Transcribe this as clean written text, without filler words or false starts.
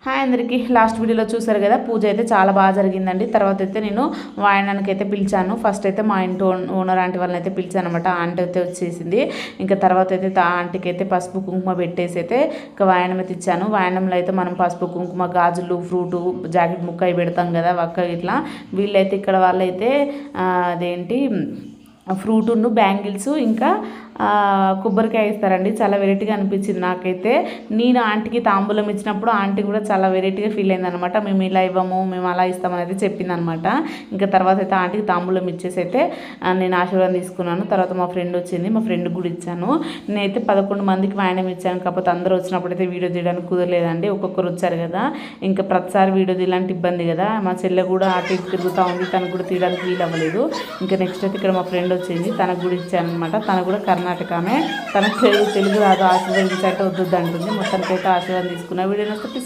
Hi అందరికీ. Last వీడియోలో చూసారు కదా, పూజ అయితే చాలా బాగా జరిగిందండి. తర్వాత అయితే నేను వాయనానికి అయితే పిలిచాను. ఫస్ట్ అయితే మా ఇంటి ఓనర్ ఆంటీ వాళ్ళని అయితే పిలిచాను అనమాట. ఆంటీ అయితే వచ్చేసింది. ఇంకా తర్వాత అయితే ఆంటీకి అయితే పసుపు కుంకుమ పెట్టేసి అయితే ఇంకా వాయనం అయితే ఇచ్చాను. వాయనంలో అయితే మనం పసుపు కుంకుమ, గాజులు, ఫ్రూటు, జాకెట్ ముక్క అవి పెడతాం కదా వక్క ఇట్లా. వీళ్ళైతే ఇక్కడ వాళ్ళైతే అదేంటి ఫ్రూటును, బ్యాంగిల్స్, ఇంకా కొబ్బరికాయ ఇస్తారండి. చాలా వెరైటీగా అనిపించింది నాకైతే. నేను ఆంటీకి తాంబూలం ఇచ్చినప్పుడు ఆంటీ కూడా చాలా వెరైటీగా ఫీల్ అయిందనమాట. మేము ఇలా ఇవ్వము, మేము అలా ఇస్తామని అయితే చెప్పిందనమాట. ఇంకా తర్వాత అయితే ఆంటీకి తాంబూలం ఇచ్చేసి అయితే నేను ఆశీర్వాదం తీసుకున్నాను. తర్వాత మా ఫ్రెండ్ వచ్చింది, మా ఫ్రెండ్కి కూడా ఇచ్చాను. నేనైతే 11 మందికి వాయనం ఇచ్చాను. కాకపోతే అందరూ వచ్చినప్పుడు అయితే వీడియో తీయడానికి కుదరలేదండి. ఒక్కొక్కరు వచ్చారు కదా, ఇంకా ప్రతిసారి వీడియో తీయాలంటే ఇబ్బంది కదా. మా చెల్లె కూడా అటు ఇటు తిరుగుతూ ఉంది, తనకు కూడా తీయడానికి వీలు అవ్వలేదు. ఇంకా నెక్స్ట్ అయితే ఇక్కడ మా ఫ్రెండ్ వచ్చింది, తనకు కూడా ఇచ్చాను అనమాట. తను కూడా కర్ణాటకమే, తనకు తెలుగు రాదు, ఆశీర్వదించాక వద్దు అంటుంది. మొత్తానికైతే ఆశీర్వాదం తీసుకున్న. వీడియో నచ్చితే